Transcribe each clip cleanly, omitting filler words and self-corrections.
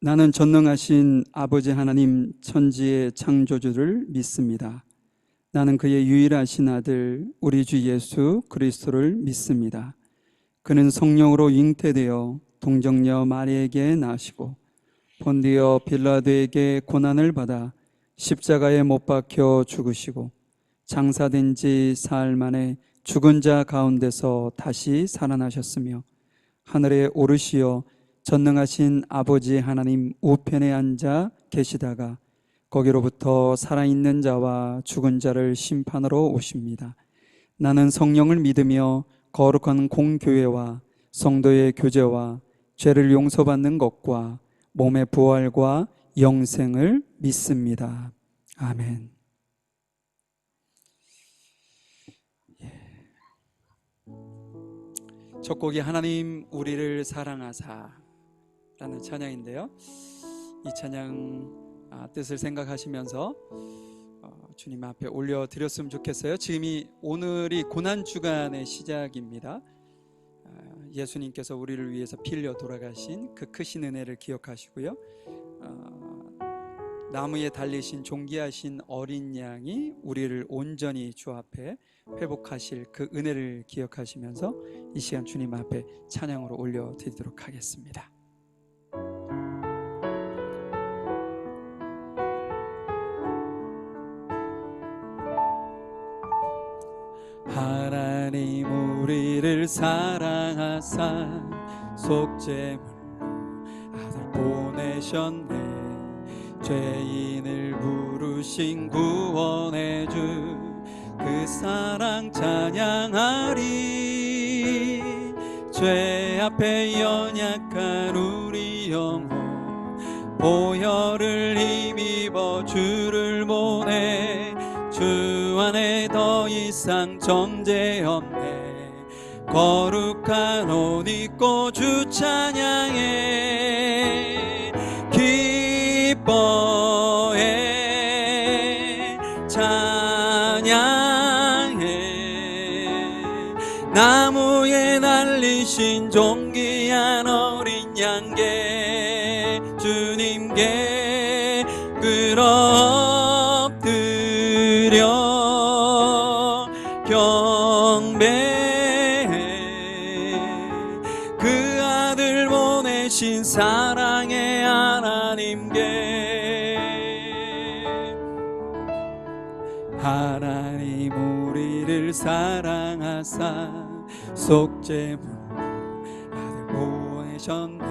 나는 전능하신 아버지 하나님 천지의 창조주를 믿습니다. 나는 그의 유일하신 아들 우리 주 예수 그리스도를 믿습니다. 그는 성령으로 잉태되어 동정녀 마리에게 나시고 본디오 빌라도에게 고난을 받아 십자가에 못 박혀 죽으시고 장사된 지 사흘 만에 죽은 자 가운데서 다시 살아나셨으며 하늘에 오르시어 전능하신 아버지 하나님 우편에 앉아 계시다가 거기로부터 살아있는 자와 죽은 자를 심판으로 오십니다. 나는 성령을 믿으며 거룩한 공교회와 성도의 교제와 죄를 용서받는 것과 몸의 부활과 영생을 믿습니다. 아멘. 첫 곡이 하나님 우리를 사랑하사 라는 찬양인데요, 이 찬양 뜻을 생각하시면서 주님 앞에 올려드렸으면 좋겠어요. 지금이 오늘이 고난주간의 시작입니다. 예수님께서 우리를 위해서 피 흘려 돌아가신 그 크신 은혜를 기억하시고요, 나무에 달리신 존귀하신 어린 양이 우리를 온전히 주 앞에 회복하실 그 은혜를 기억하시면서 이 시간 주님 앞에 찬양으로 올려드리도록 하겠습니다. 하나님 우리를 사랑하사 속죄물로 아들 보내셨네. 죄인을 부르신 구원의 주 그 사랑 찬양하리. 죄 앞에 연약한 우리 영혼 보혈을 힘입어 주를 보내. 주 안에 더 이상 정죄 없네. 거룩한 옷 입고 주 찬양해. 기뻐해 찬양해. 나무에 날리신 존귀한 어린 양께 주님께 끌어 경배해. 그 아들 보내신 사랑의 하나님께. 하나님 우리를 사랑하사 속죄물로 아들 보내셨네.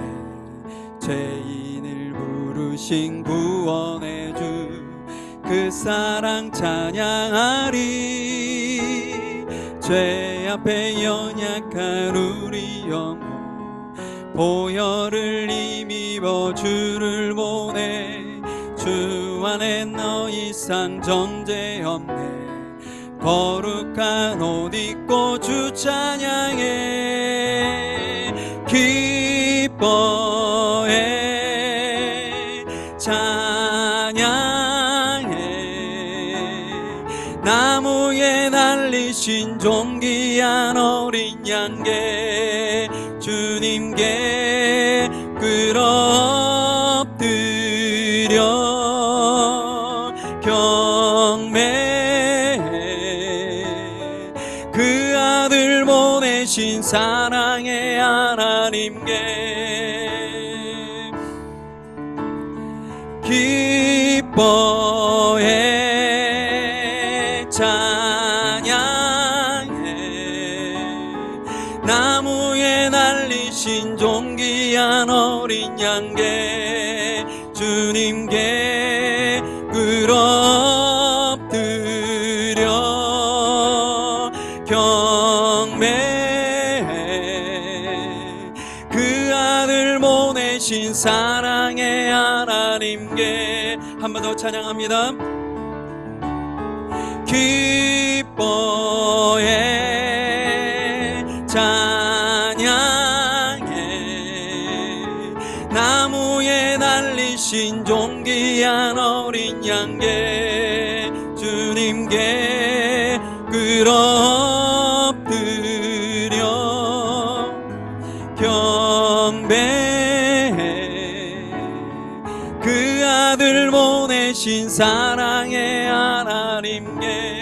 죄인을 부르신 구원의 주 그 사랑 찬양하리. 죄 앞에 연약한 우리 영혼 보혈을 힘입어 주를 보내. 주 안에 너 이상 정죄 없네. 거룩한 옷 입고 주 찬양해. 기뻐해 찬양해. 나무에 날리신 존귀한 어린 양께 주님께 끌어 엎드려 경배해. 그 아들 보내신 사랑의 하나님께 기뻐해 찬양해. 나무에 날리신 존귀한 어린 양께 주님께 끌어 엎드려 경배해. 그 아들 보내신 사랑의 하나님께. 한 번 더 찬양합니다. 기뻐해 찬양해. 나무에 날리신 존귀한 어린 양께 주님께 끌어 엎드려 경배해. 아들 보내신 사랑의 하나님께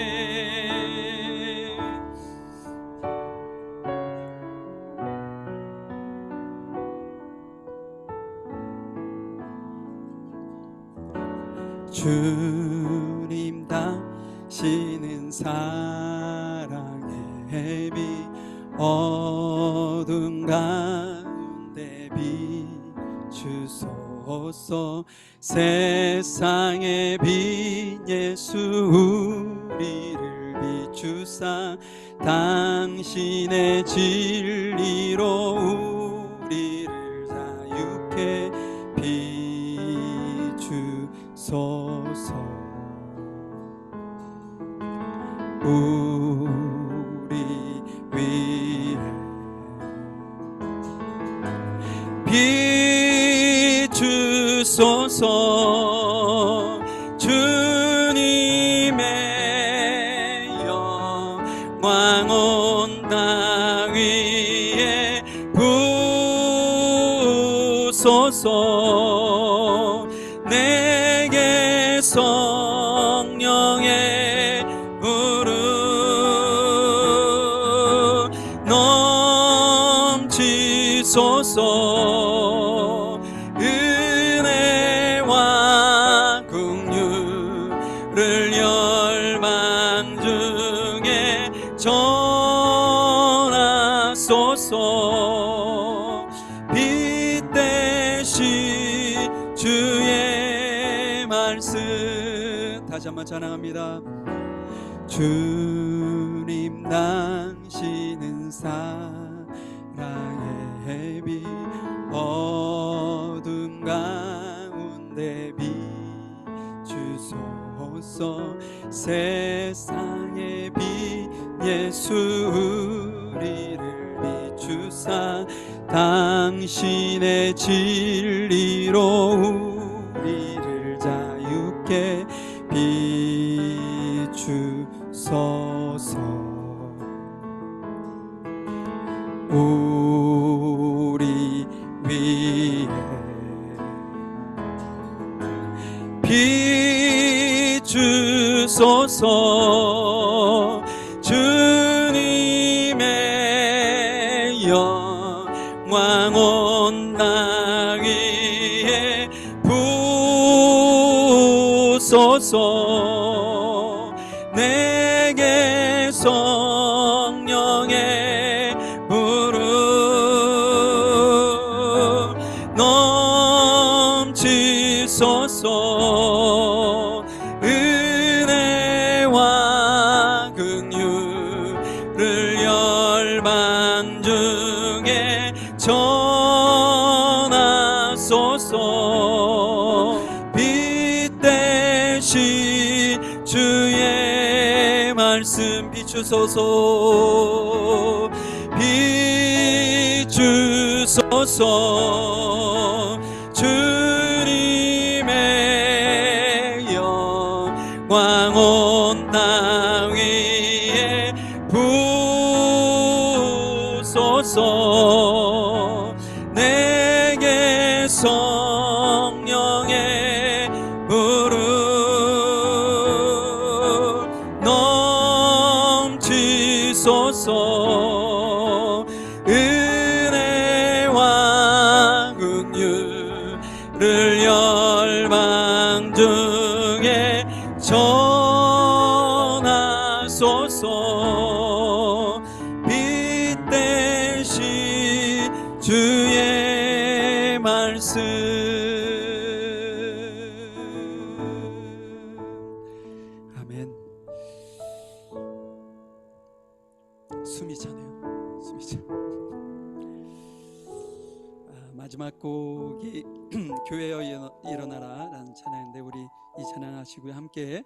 주님 당신은 사랑의 빛 어둠 가운데 비추소서 세상의 빛 예수 우리를 비추사 당신의 진리로 우리를 자유케 비추소서 우리 위해 비추소서 주님의 영광 온 땅 위에 부소서 내게 성령의 불을 넘치소서 은혜와 긍휼을 열망 중에 전하소서 빛 대신 주의 말씀 다시 한번 찬양합니다. 주님 당신은 사랑의 빛 어둠 가운데 비추소서 세상의 빛 예수 우리를 비추사 당신의 진리로 우리를 자유케 비추소서 우리 위해 비추소서 주님의 영광 온 땅 위에 부소서 내게 성령의 불을 넘치소서 은혜와 긍휼을 열망 중에 전하소서 빛 대신 주의 말씀 비추소서 비추소서 주님의 영광 온 땅 위에 부소서 내게 성령의 불을 넘치소서 은혜와 긍휼을 열망 중에 전하소서 빛 대신 주의 말씀 아멘. 숨이 차네요. 숨이 차. 마지막 곡이 교회여 일어나라 라는 찬양인데 우리 이 찬양 하시고요 함께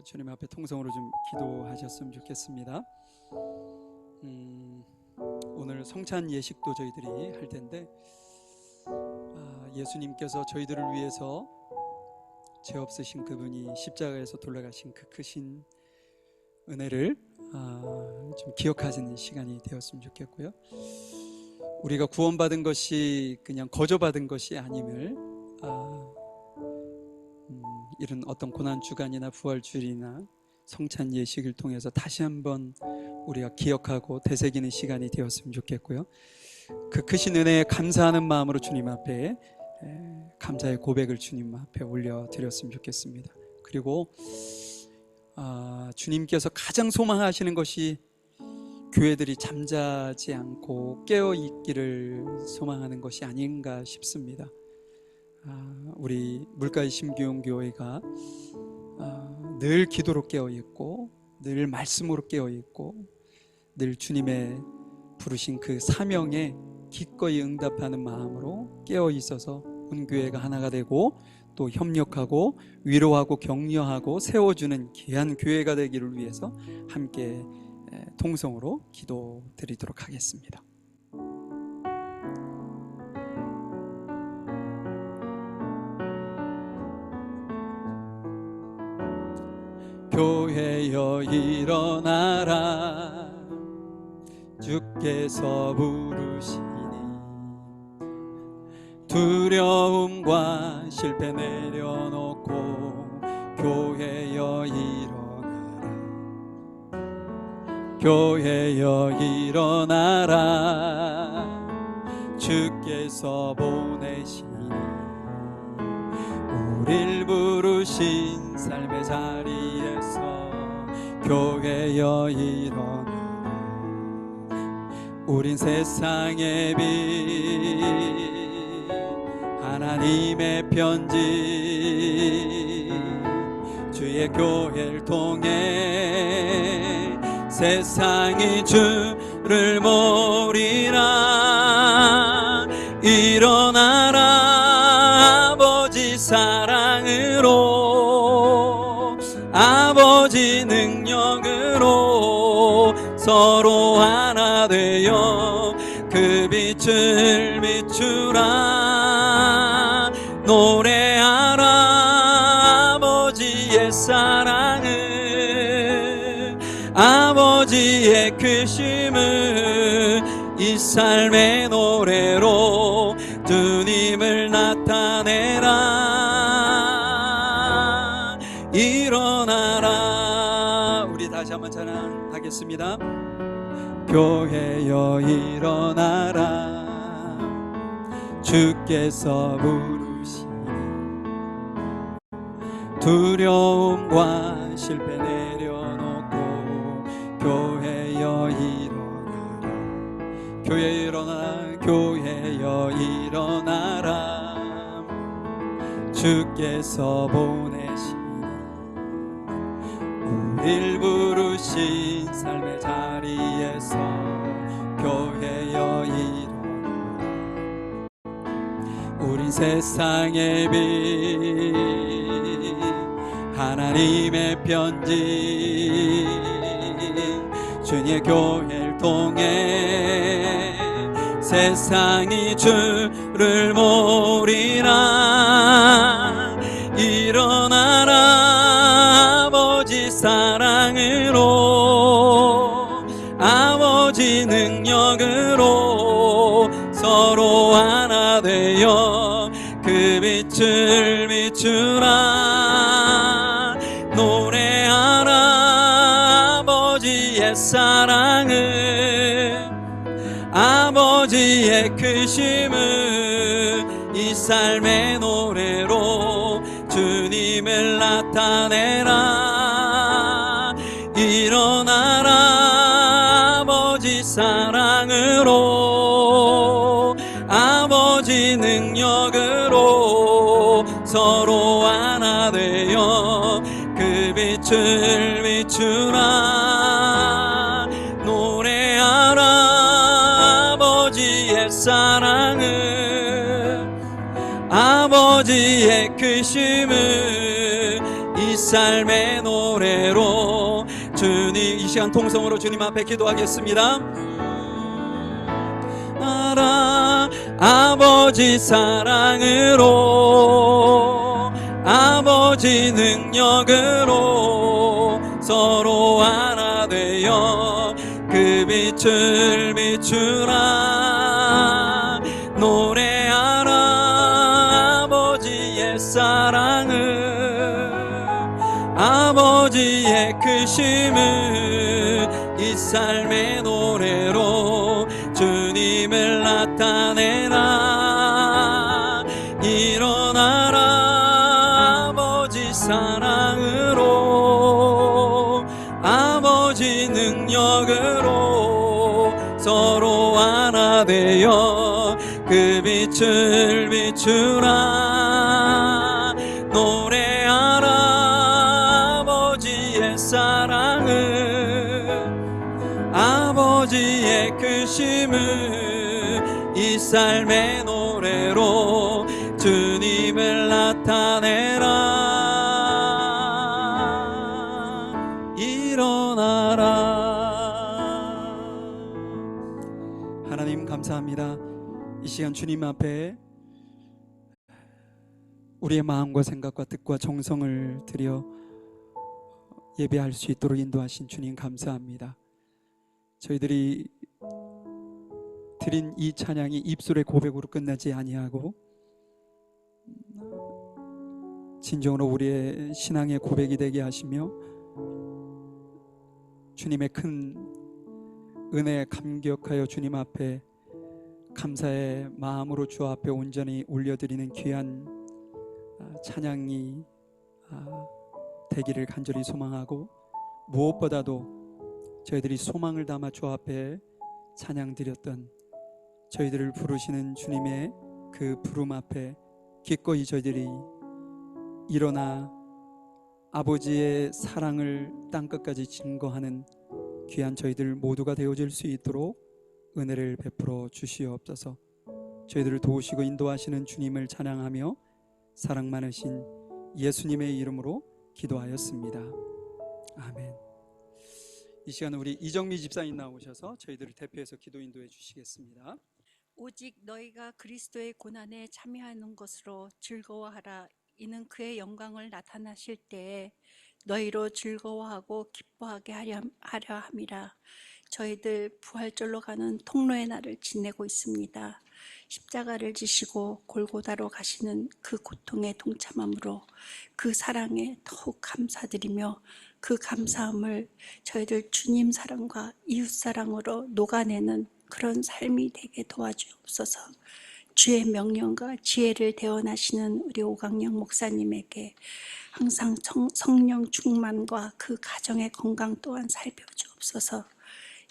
주님 앞에 통성으로 좀 기도하셨으면 좋겠습니다. 오늘 성찬 예식도 저희들이 할 텐데 예수님께서 저희들을 위해서 죄 없으신 그분이 십자가에서 돌아가신 그 크신 은혜를 좀 기억하시는 시간이 되었으면 좋겠고요. 우리가 구원받은 것이 그냥 거저받은 것이 아님을 이런 어떤 고난 주간이나 부활 주일이나 성찬 예식을 통해서 다시 한번 우리가 기억하고 되새기는 시간이 되었으면 좋겠고요. 그 크신 은혜에 감사하는 마음으로 주님 앞에 감사의 고백을 주님 앞에 올려드렸으면 좋겠습니다. 그리고 주님께서 가장 소망하시는 것이 교회들이 잠자지 않고 깨어있기를 소망하는 것이 아닌가 싶습니다. 우리 물가의 심기용교회가 늘 기도로 깨어있고 늘 말씀으로 깨어있고 늘 주님의 부르신 그 사명에 기꺼이 응답하는 마음으로 깨어있어서 온 교회가 하나가 되고 또 협력하고 위로하고 격려하고 세워주는 귀한 교회가 되기를 위해서 함께 통성으로 기도드리도록 하겠습니다. 교회여 일어나라 주께서 부르시니 두려움과 실패 내려놓고 교회여 일어나라 교회여 일어나라 주께서 보내시니 우릴 부르신 삶의 자리에서 교회여 일어나라 우린 세상의 빛 하나님의 편지 주의 교회를 통해 세상이 주를 모리라 일어나라 아버지 사랑으로 아버지 능력으로 서로 하나 되어 그 빛을 비추라 노래하라 아버지의 사랑을 아버지의 크심을 이 삶의 노래로 주님을 나타내라 일어나라 우리 다시 한번 찬양하겠습니다. 교회여 일어나라 주께서 부르시니 두려움과 실패 내려놓고 교회여 일어나라 교회 일어나라 교회여 일어나라 주께서 보내시니 우릴 부르신 삶의 자리에서 교회여 일어나라 우린 세상의 빛 하나님의 편지 주님의 교회를 통해 세상이 주를 모리라 일어나라 아버지 사랑으로 아버지 능력으로 서로 하나 되어 그 빛을 비추라 노래하라 아버지의 사랑을 아버지의 크심을 이 삶의 노래로 주님을 나타내라 일어나라 아버지 사랑으로 아버지 능력으로 서로 하나 되어 그 빛을 비추라 노래하라 아버지의 사랑을 아버지의 크심을 이 삶의 노래로 주님 이 시간 통성으로 주님 앞에 기도하겠습니다. 아버지 사랑으로 아버지 능력으로 서로 하나 되어 그 빛을 비추라 노래하라 아버지의 사랑을 아버지의 크심을 이 삶의 노래로 주님을 나타내라. 일어나라 아버지 사랑으로, 아버지 능력으로 서로 하나 되어 그 빛을 비추라. 노래하라 아버지의 사랑을, 아버지의 크심을 이 삶의 노래로 주님을 나타내라. 일어나라. 하나님 감사합니다. 이 시간 주님 앞에 우리의 마음과 생각과 뜻과 정성을 들여 예배할 수 있도록 인도하신 주님 감사합니다. 저희들이 드린 이 찬양이 입술의 고백으로 끝나지 아니하고 진정으로 우리의 신앙의 고백이 되게 하시며 주님의 큰 은혜에 감격하여 주님 앞에 감사의 마음으로 주 앞에 온전히 올려드리는 귀한 찬양이 되기를 간절히 소망하고, 무엇보다도 저희들이 소망을 담아 주 앞에 찬양 드렸던 저희들을 부르시는 주님의 그 부름 앞에 기꺼이 저희들이 일어나 아버지의 사랑을 땅끝까지 증거하는 귀한 저희들 모두가 되어질 수 있도록 은혜를 베풀어 주시옵소서. 저희들을 도우시고 인도하시는 주님을 찬양하며 사랑 많으신 예수님의 이름으로 기도하였습니다. 아멘. 이 시간 우리 이정미 집사님 나오셔서 저희들을 대표해서 기도 인도해 주시겠습니다. 오직 너희가 그리스도의 고난에 참여하는 것으로 즐거워하라. 이는 그의 영광을 나타나실 때에 너희로 즐거워하고 기뻐하게 하려 함이라. 저희들 부활절로 가는 통로의 날을 지내고 있습니다. 십자가를 지시고 골고다로 가시는 그 고통에 동참함으로 그 사랑에 더욱 감사드리며, 그 감사함을 저희들 주님 사랑과 이웃 사랑으로 녹아내는 그런 삶이 되게 도와주옵소서. 주의 명령과 지혜를 대언하시는 우리 오강영 목사님에게 항상 성령 충만과 그 가정의 건강 또한 살펴주옵소서.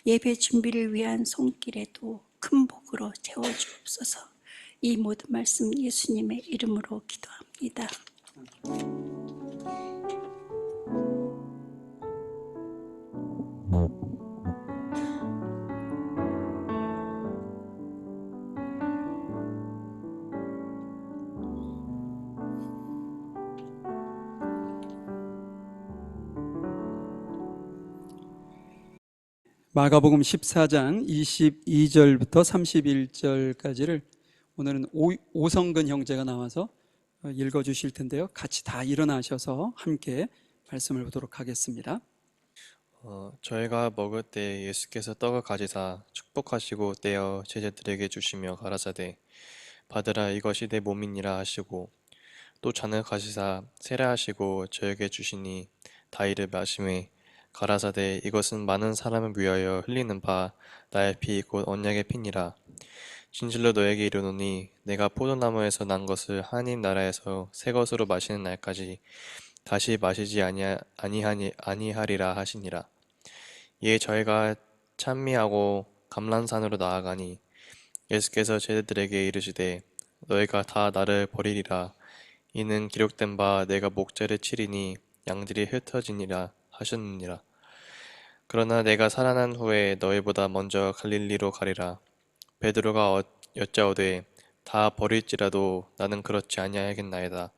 예배 준비를 위한 손길에도 큰 복으로 채워주옵소서. 이 모든 말씀 예수님의 이름으로 기도합니다. 마가복음 14장 22절부터 31절까지를 오늘은 오성근 형제가 나와서 읽어주실 텐데요. 같이 다 일어나셔서 함께 말씀을 보도록 하겠습니다. 저희가 먹을 때 예수께서 떡을 가지사 축복하시고 떼어 제자들에게 주시며 가라사대 받으라 이것이 내 몸이니라 하시고, 또 잔을 가지사 세라 하시고 저에게 주시니 다 이를 마시매 가라사대 이것은 많은 사람을 위하여 흘리는 바 나의 피 곧 언약의 피니라. 진실로 너에게 이르노니 내가 포도나무에서 난 것을 하나님 나라에서 새 것으로 마시는 날까지 다시 마시지 아니하리라 하시니라. 이에 저희가 찬미하고 감람산으로 나아가니 예수께서 제자들에게 이르시되 너희가 다 나를 버리리라. 이는 기록된 바 내가 목자를 치리니 양들이 흩어지니라 하셨느니라. 그러나 내가 살아난 후에 너희보다 먼저 갈릴리로 가리라. 베드로가 여짜오되 다 버릴지라도 나는 그렇지 아니하겠나이다.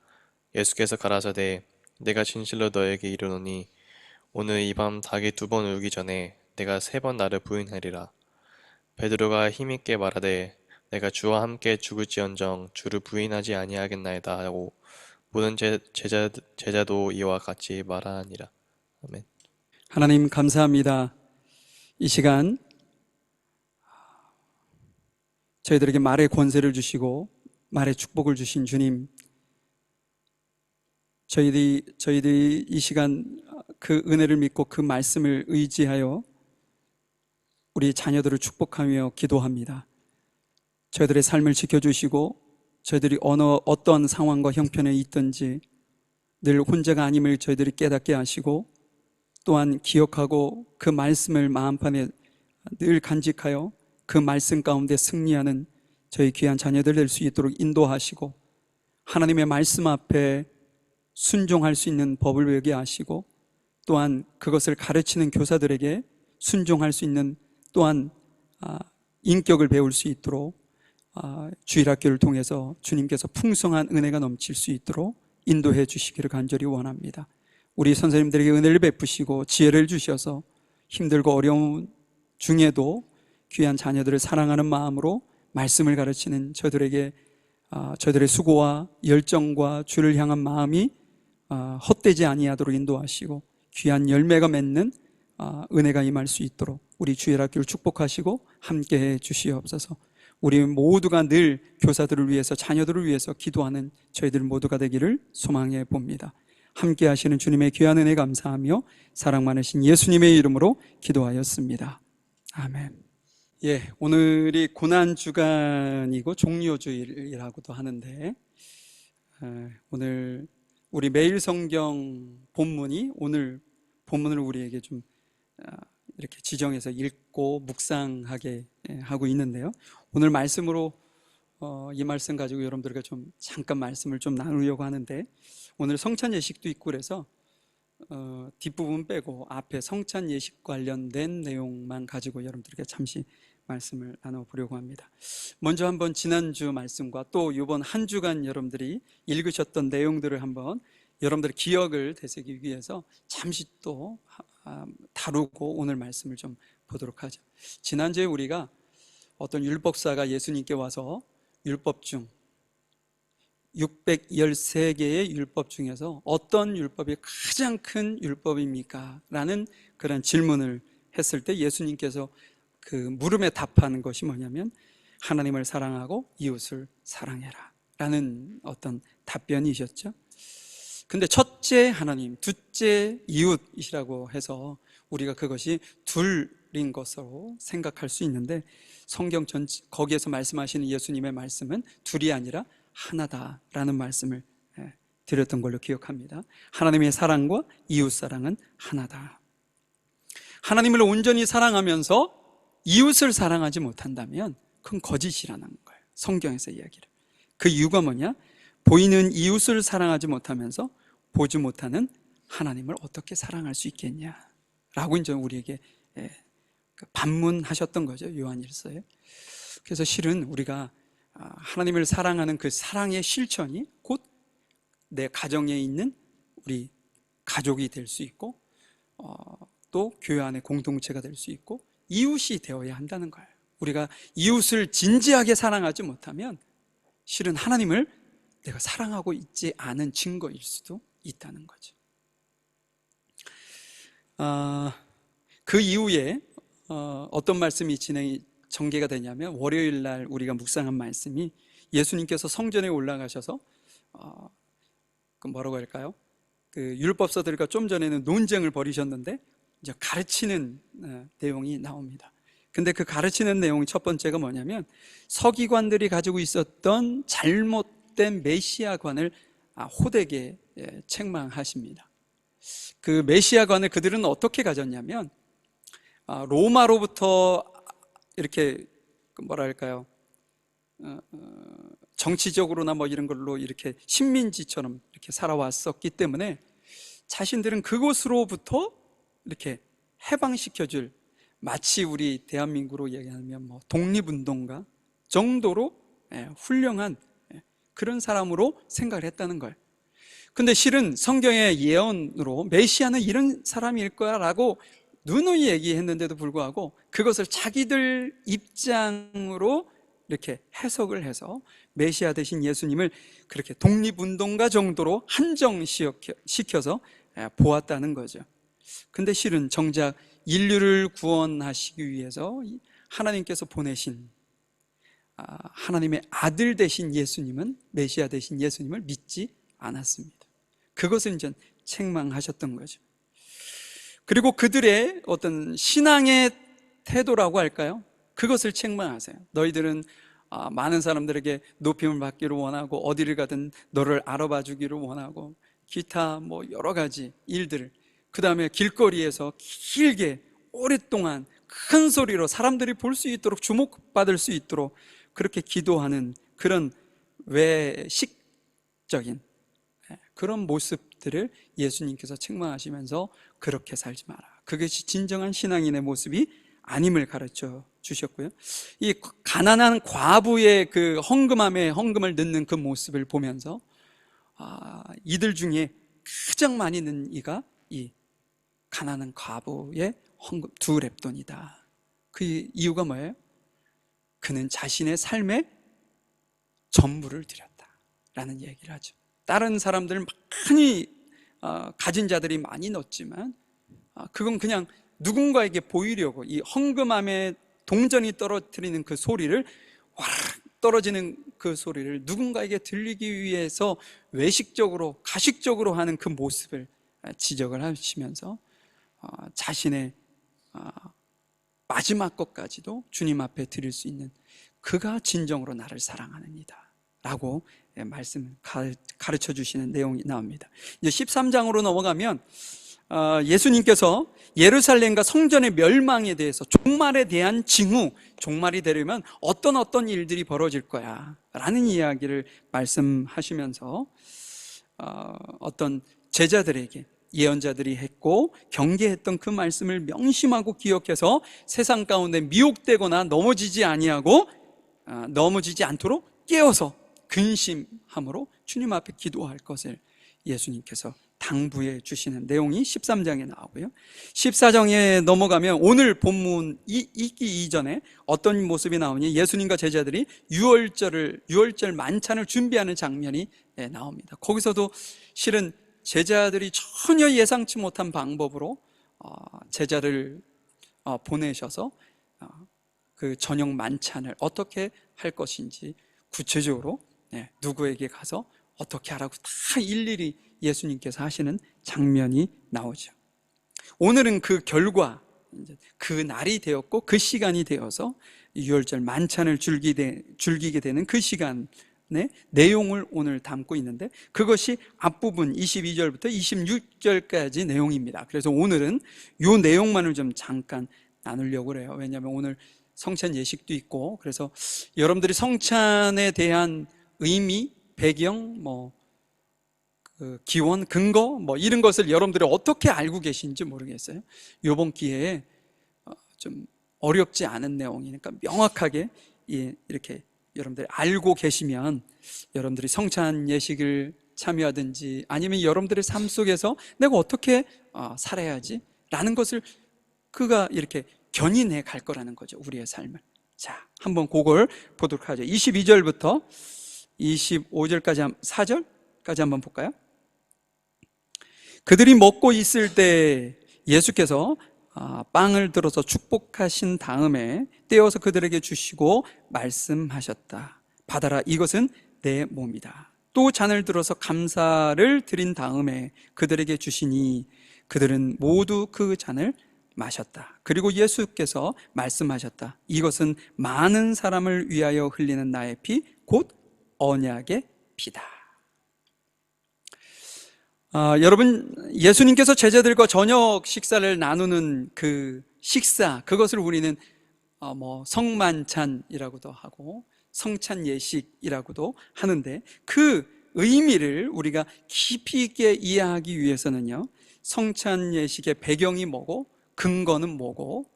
예수께서 가라사대 내가 진실로 너에게 이르노니 오늘 이 밤 닭이 2번 울기 전에 내가 3번 나를 부인하리라. 베드로가 힘있게 말하되 내가 주와 함께 죽을지언정 주를 부인하지 아니하겠나이다 하고 모든 제자도 이와 같이 말하니라. 아멘. 하나님 감사합니다. 이 시간 저희들에게 말의 권세를 주시고 말의 축복을 주신 주님, 저희들이 이 시간 그 은혜를 믿고 그 말씀을 의지하여 우리 자녀들을 축복하며 기도합니다. 저희들의 삶을 지켜주시고 저희들이 어떤 상황과 형편에 있든지 늘 혼자가 아님을 저희들이 깨닫게 하시고 또한 기억하고 그 말씀을 마음판에 늘 간직하여 그 말씀 가운데 승리하는 저희 귀한 자녀들 될 수 있도록 인도하시고 하나님의 말씀 앞에 순종할 수 있는 법을 배우게 하시고 또한 그것을 가르치는 교사들에게 순종할 수 있는 또한 인격을 배울 수 있도록 주일학교를 통해서 주님께서 풍성한 은혜가 넘칠 수 있도록 인도해 주시기를 간절히 원합니다. 우리 선생님들에게 은혜를 베푸시고 지혜를 주셔서 힘들고 어려운 중에도 귀한 자녀들을 사랑하는 마음으로 말씀을 가르치는 저들에게 저들의 수고와 열정과 주를 향한 마음이 헛되지 아니하도록 인도하시고 귀한 열매가 맺는 은혜가 임할 수 있도록 우리 주일학교를 축복하시고 함께해 주시옵소서. 우리 모두가 늘 교사들을 위해서 자녀들을 위해서 기도하는 저희들 모두가 되기를 소망해 봅니다. 함께 하시는 주님의 귀한 은혜 감사하며 사랑 많으신 예수님의 이름으로 기도하였습니다. 아멘. 예, 오늘이 고난주간이고 종료주일이라고도 하는데 오늘 우리 매일 성경 본문이 오늘 본문을 우리에게 좀 이렇게 지정해서 읽고 묵상하게 하고 있는데요. 오늘 말씀으로 이 말씀 가지고 여러분들과 좀 잠깐 말씀을 좀 나누려고 하는데 오늘 성찬 예식도 있고 그래서 뒷부분 빼고 앞에 성찬 예식 관련된 내용만 가지고 여러분들에게 잠시 말씀을 나눠보려고 합니다. 먼저 한번 지난주 말씀과 또 이번 한 주간 여러분들이 읽으셨던 내용들을 한번 여러분들의 기억을 되새기기 위해서 잠시 또 다루고 오늘 말씀을 좀 보도록 하죠. 지난주에 우리가 어떤 율법사가 예수님께 와서 율법 중 613개의 율법 중에서 어떤 율법이 가장 큰 율법입니까? 라는 그런 질문을 했을 때 예수님께서 그 물음에 답하는 것이 뭐냐면 하나님을 사랑하고 이웃을 사랑해라 라는 어떤 답변이셨죠. 근데 첫째 하나님, 둘째 이웃이라고 해서 우리가 그것이 둘인 것으로 생각할 수 있는데 성경 전체 거기에서 말씀하시는 예수님의 말씀은 둘이 아니라 하나다라는 말씀을 드렸던 걸로 기억합니다. 하나님의 사랑과 이웃 사랑은 하나다. 하나님을 온전히 사랑하면서 이웃을 사랑하지 못한다면 그건 거짓이라는 거예요. 성경에서 이야기를. 그 이유가 뭐냐? 보이는 이웃을 사랑하지 못하면서 보지 못하는 하나님을 어떻게 사랑할 수 있겠냐라고 이제 우리에게 반문하셨던 거죠. 요한일서에. 그래서 실은 우리가 하나님을 사랑하는 그 사랑의 실천이 곧 내 가정에 있는 우리 가족이 될 수 있고 또 교회 안의 공동체가 될 수 있고 이웃이 되어야 한다는 거예요. 우리가 이웃을 진지하게 사랑하지 못하면 실은 하나님을 내가 사랑하고 있지 않은 증거일 수도 있다는 거죠. 그 이후에 어떤 말씀이 전개가 되냐면 월요일 날 우리가 묵상한 말씀이 예수님께서 성전에 올라가셔서 뭐라고 할까요? 그 율법사들과 좀 전에는 논쟁을 벌이셨는데 이제 가르치는 내용이 나옵니다. 근데 그 가르치는 내용 첫 번째가 뭐냐면 서기관들이 가지고 있었던 잘못된 메시아관을 호되게 책망하십니다. 그 메시아관을 그들은 어떻게 가졌냐면 로마로부터 이렇게 뭐랄까요? 정치적으로나 뭐 이런 걸로 이렇게 식민지처럼 이렇게 살아왔었기 때문에 자신들은 그곳으로부터 이렇게 해방시켜줄 마치 우리 대한민국으로 얘기하면 뭐 독립운동가 정도로 훌륭한 그런 사람으로 생각을 했다는 거예요. 근데 실은 성경의 예언으로 메시아는 이런 사람일 거라고 누누이 얘기했는데도 불구하고 그것을 자기들 입장으로 이렇게 해석을 해서 메시아 되신 예수님을 그렇게 독립운동가 정도로 한정시켜서 보았다는 거죠. 근데 실은 정작 인류를 구원하시기 위해서 하나님께서 보내신 하나님의 아들 되신 예수님은 메시아 되신 예수님을 믿지 않았습니다. 그것을 이제 책망하셨던 거죠. 그리고 그들의 어떤 신앙의 태도라고 할까요? 그것을 책망하세요. 너희들은 많은 사람들에게 높임을 받기를 원하고 어디를 가든 너를 알아봐 주기를 원하고 기타 뭐 여러 가지 일들을, 그 다음에 길거리에서 길게 오랫동안 큰 소리로 사람들이 볼 수 있도록, 주목받을 수 있도록 그렇게 기도하는 그런 외식적인 그런 모습들을 예수님께서 책망하시면서 그렇게 살지 마라, 그것이 진정한 신앙인의 모습이 아님을 가르쳐 주셨고요. 이 가난한 과부의 그 헌금을 넣는 그 모습을 보면서 이들 중에 가장 많이 넣는 이가 이 가난한 과부의 헌금 2렙돈이다. 그 이유가 뭐예요? 그는 자신의 삶에 전부를 드렸다라는 얘기를 하죠. 다른 사람들은 많이 가진 자들이 많이 넣었지만 그건 그냥 누군가에게 보이려고, 이 헌금함에 동전이 떨어뜨리는 그 소리를, 와락 떨어지는 그 소리를 누군가에게 들리기 위해서 외식적으로, 가식적으로 하는 그 모습을 지적을 하시면서 자신의 마지막 것까지도 주님 앞에 드릴 수 있는, 그가 진정으로 나를 사랑하는 이다 라고 말씀을 가르쳐 주시는 내용이 나옵니다. 이제 13장으로 넘어가면 예수님께서 예루살렘과 성전의 멸망에 대해서, 종말에 대한 징후, 종말이 되려면 어떤 일들이 벌어질 거야 라는 이야기를 말씀하시면서 어떤 제자들에게 예언자들이 했고 경계했던 그 말씀을 명심하고 기억해서 세상 가운데 미혹되거나 넘어지지 않도록 깨어서 근심함으로 주님 앞에 기도할 것을 예수님께서 당부해 주시는 내용이 13장에 나오고요. 14장에 넘어가면 오늘 본문 읽기 이전에 어떤 모습이 나오니, 예수님과 제자들이 유월절 만찬을 준비하는 장면이 나옵니다. 거기서도 실은 제자들이 전혀 예상치 못한 방법으로 제자를 보내셔서 그 저녁 만찬을 어떻게 할 것인지 구체적으로 누구에게 가서 어떻게 하라고 다 일일이 예수님께서 하시는 장면이 나오죠. 오늘은 그 결과, 그 날이 되었고 그 시간이 되어서 유월절 만찬을 즐기게 되는 그 시간의 내용을 오늘 담고 있는데, 그것이 앞부분 22절부터 26절까지 내용입니다. 그래서 오늘은 이 내용만을 좀 잠깐 나누려고 해요. 왜냐하면 오늘 성찬 예식도 있고, 그래서 여러분들이 성찬에 대한 의미, 배경, 그 기원, 근거 이런 것을 여러분들이 어떻게 알고 계신지 모르겠어요. 이번 기회에 좀 어렵지 않은 내용이니까 명확하게 이렇게 여러분들이 알고 계시면, 여러분들이 성찬 예식을 참여하든지 아니면 여러분들의 삶 속에서 내가 어떻게 살아야지 라는 것을 그가 이렇게 견인해 갈 거라는 거죠, 우리의 삶을. 자, 한번 그걸 보도록 하죠. 22절부터 25절까지 4절까지 한번 볼까요? 그들이 먹고 있을 때 예수께서 빵을 들어서 축복하신 다음에 떼어서 그들에게 주시고 말씀하셨다. 받아라, 이것은 내 몸이다. 또 잔을 들어서 감사를 드린 다음에 그들에게 주시니 그들은 모두 그 잔을 마셨다. 그리고 예수께서 말씀하셨다. 이것은 많은 사람을 위하여 흘리는 나의 피, 곧 언약의 피다. 여러분, 예수님께서 제자들과 저녁 식사를 나누는 그 식사, 그것을 우리는 성만찬이라고도 하고 성찬 예식이라고도 하는데, 그 의미를 우리가 깊이 있게 이해하기 위해서는요, 성찬 예식의 배경이 뭐고 근거는 뭐고,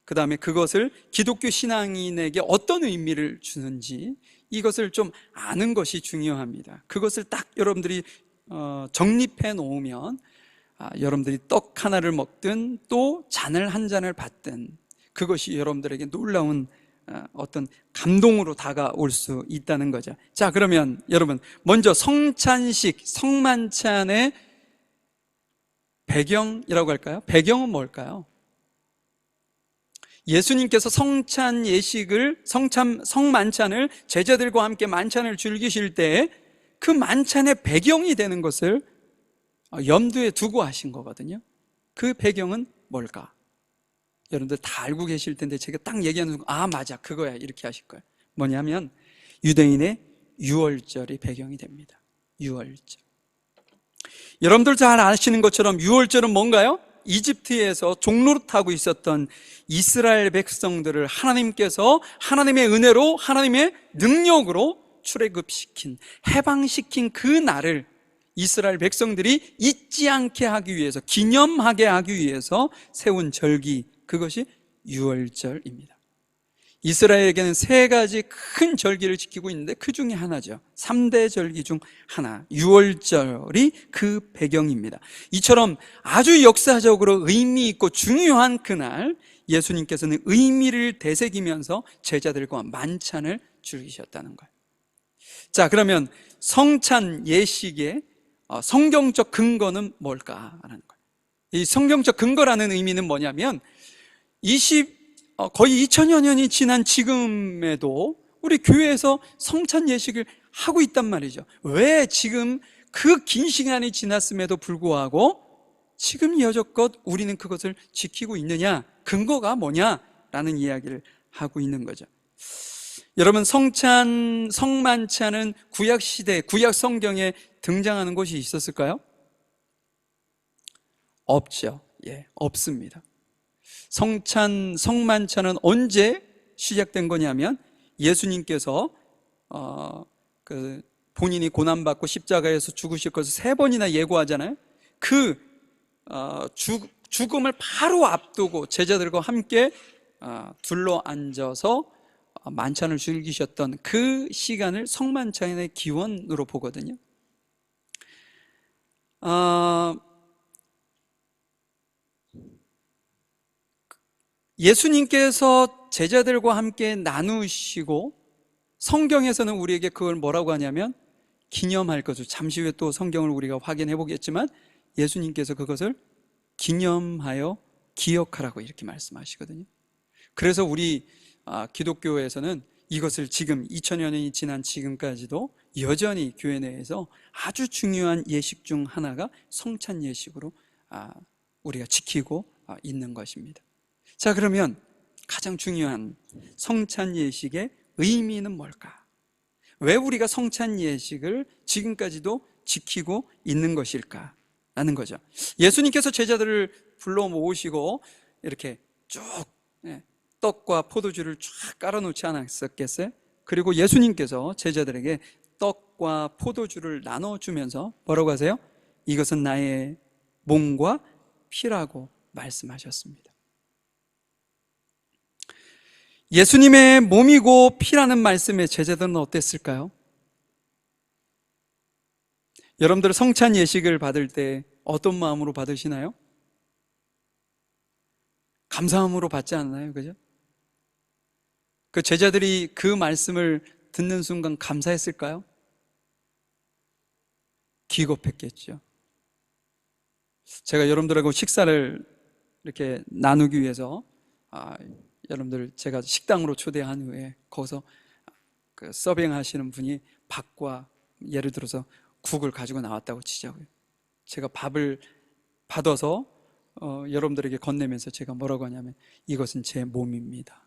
그 다음에 그것을 기독교 신앙인에게 어떤 의미를 주는지, 이것을 좀 아는 것이 중요합니다. 그것을 딱 여러분들이 정립해 놓으면 여러분들이 떡 하나를 먹든 또 잔을 한 잔을 받든 그것이 여러분들에게 놀라운 어떤 감동으로 다가올 수 있다는 거죠. 자, 그러면 여러분, 먼저 성찬식, 성만찬의 배경이라고 할까요? 배경은 뭘까요? 예수님께서 성찬 예식을, 성만찬을 제자들과 함께 만찬을 즐기실 때 그 만찬의 배경이 되는 것을 염두에 두고 하신 거거든요. 그 배경은 뭘까? 여러분들 다 알고 계실 텐데 제가 딱 얘기하는 순간 아 맞아 그거야 이렇게 하실 거예요. 뭐냐면 유대인의 유월절이 배경이 됩니다. 유월절. 여러분들 잘 아시는 것처럼 유월절은 뭔가요? 이집트에서 종노릇하고 있었던 이스라엘 백성들을 하나님께서 하나님의 은혜로 하나님의 능력으로 출애굽시킨, 해방시킨 그 날을 이스라엘 백성들이 잊지 않게 하기 위해서, 기념하게 하기 위해서 세운 절기, 그것이 유월절입니다. 이스라엘에게는 세 가지 큰 절기를 지키고 있는데 그 중에 하나죠. 3대 절기 중 하나, 유월절이 그 배경입니다. 이처럼 아주 역사적으로 의미 있고 중요한 그날 예수님께서는 의미를 되새기면서 제자들과 만찬을 즐기셨다는 거예요. 자, 그러면 성찬 예식의 성경적 근거는 뭘까라는 거예요. 이 성경적 근거라는 의미는 뭐냐면 거의 2000여 년이 지난 지금에도 우리 교회에서 성찬 예식을 하고 있단 말이죠. 왜 지금 그 긴 시간이 지났음에도 불구하고 지금 여지껏 우리는 그것을 지키고 있느냐? 근거가 뭐냐라는 이야기를 하고 있는 거죠. 여러분, 성만찬은 구약시대, 구약 성경에 등장하는 곳이 있었을까요? 없죠. 예, 없습니다. 성만찬은 언제 시작된 거냐면 예수님께서 본인이 고난받고 십자가에서 죽으실 것을 3번이나 예고하잖아요. 그 죽음을 바로 앞두고 제자들과 함께 둘러 앉아서 만찬을 즐기셨던 그 시간을 성만찬의 기원으로 보거든요. 예수님께서 제자들과 함께 나누시고 성경에서는 우리에게 그걸 뭐라고 하냐면 기념할 것을, 잠시 후에 또 성경을 우리가 확인해 보겠지만 예수님께서 그것을 기념하여 기억하라고 이렇게 말씀하시거든요. 그래서 우리 기독교에서는 이것을 지금 2000여 년이 지난 지금까지도 여전히 교회 내에서 아주 중요한 예식 중 하나가 성찬 예식으로 우리가 지키고 있는 것입니다. 자, 그러면 가장 중요한 성찬 예식의 의미는 뭘까? 왜 우리가 성찬 예식을 지금까지도 지키고 있는 것일까? 라는 거죠. 예수님께서 제자들을 불러 모으시고 이렇게 쭉 떡과 포도주를 쫙 깔아놓지 않았었겠어요? 그리고 예수님께서 제자들에게 떡과 포도주를 나눠주면서 뭐라고 하세요? 이것은 나의 몸과 피라고 말씀하셨습니다. 예수님의 몸이고 피라는 말씀에 제자들은 어땠을까요? 여러분들 성찬 예식을 받을 때 어떤 마음으로 받으시나요? 감사함으로 받지 않나요? 그죠? 그 제자들이 그 말씀을 듣는 순간 감사했을까요? 기겁했겠죠. 제가 여러분들하고 식사를 이렇게 나누기 위해서 여러분들 제가 식당으로 초대한 후에 거기서 그 서빙 하시는 분이 밥과 예를 들어서 국을 가지고 나왔다고 치자고요. 제가 밥을 받아서 여러분들에게 건네면서 제가 뭐라고 하냐면 이것은 제 몸입니다.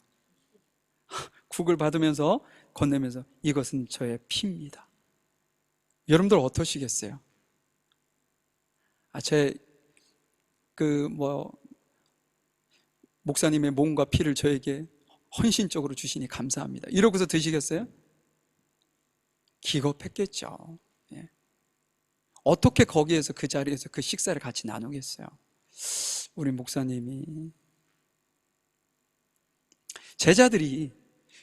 국을 받으면서 건네면서 이것은 저의 피입니다. 여러분들 어떠시겠어요? 목사님의 몸과 피를 저에게 헌신적으로 주시니 감사합니다. 이러고서 드시겠어요? 기겁했겠죠. 예. 어떻게 거기에서 그 자리에서 그 식사를 같이 나누겠어요? 우리 목사님이 제자들이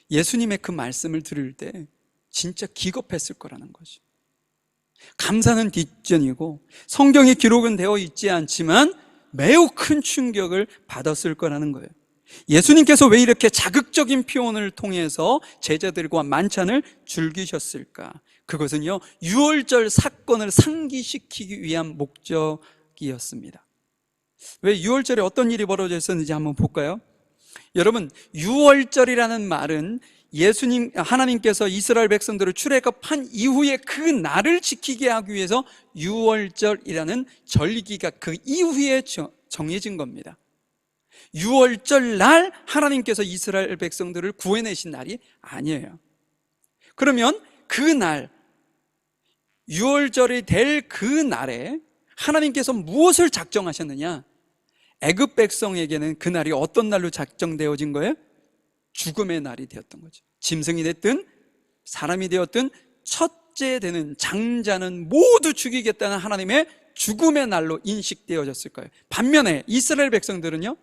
예수님의 그 말씀을 들을 때 진짜 기겁했을 거라는 거죠. 감사는 뒷전이고 성경에 기록은 되어 있지 않지만 매우 큰 충격을 받았을 거라는 거예요. 예수님께서 왜 이렇게 자극적인 표현을 통해서 제자들과 만찬을 즐기셨을까? 그것은요, 유월절 사건을 상기시키기 위한 목적이었습니다. 왜 유월절에 어떤 일이 벌어져 있었는지 한번 볼까요? 여러분, 유월절이라는 말은 하나님께서 이스라엘 백성들을 출애굽한 이후에 그 날을 지키게 하기 위해서 유월절이라는 절기가 그 이후에 정해진 겁니다. 유월절 날 하나님께서 이스라엘 백성들을 구해내신 날이 아니에요. 그러면 그 날, 유월절이 될 그 날에 하나님께서 무엇을 작정하셨느냐? 애굽 백성에게는 그 날이 어떤 날로 작정되어진 거예요? 죽음의 날이 되었던 거죠. 짐승이 됐든 사람이 되었든 첫째 되는 장자는 모두 죽이겠다는 하나님의 죽음의 날로 인식되어졌을 거예요. 반면에 이스라엘 백성들은요,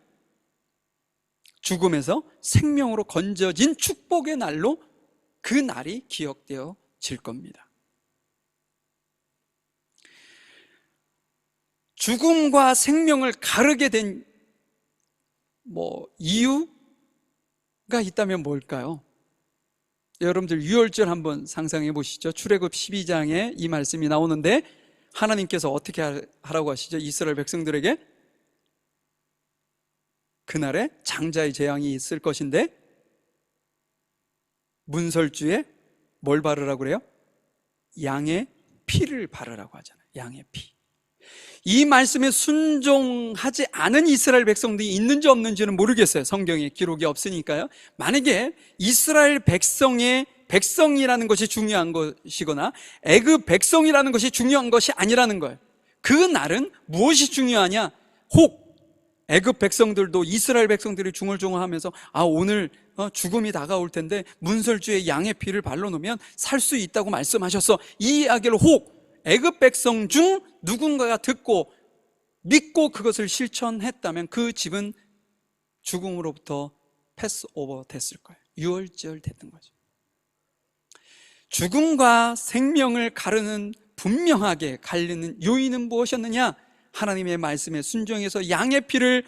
죽음에서 생명으로 건져진 축복의 날로 그 날이 기억되어질 겁니다. 죽음과 생명을 가르게 된 이유가 있다면 뭘까요? 여러분들 유월절 한번 상상해 보시죠. 출애굽 12장에 이 말씀이 나오는데 하나님께서 어떻게 하라고 하시죠? 이스라엘 백성들에게 그날에 장자의 재앙이 있을 것인데 문설주에 뭘 바르라고 그래요? 양의 피를 바르라고 하잖아요. 양의 피. 이 말씀에 순종하지 않은 이스라엘 백성들이 있는지 없는지는 모르겠어요. 성경에 기록이 없으니까요. 만약에 이스라엘 백성이라는 것이 중요한 것이거나 애굽 백성이라는 것이 중요한 것이 아니라는 거예요. 그 날은 무엇이 중요하냐? 혹 애굽 백성들도 이스라엘 백성들이 중얼중얼하면서 오늘 죽음이 다가올 텐데 문설주에 양의 피를 발라놓으면 살 수 있다고 말씀하셨어. 이 이야기를 혹 애굽 백성 중 누군가가 듣고 믿고 그것을 실천했다면 그 집은 죽음으로부터 패스오버 됐을 거예요. 유월절 됐던 거죠. 죽음과 생명을 가르는 분명하게 갈리는 요인은 무엇이었느냐? 하나님의 말씀에 순종해서 양의 피를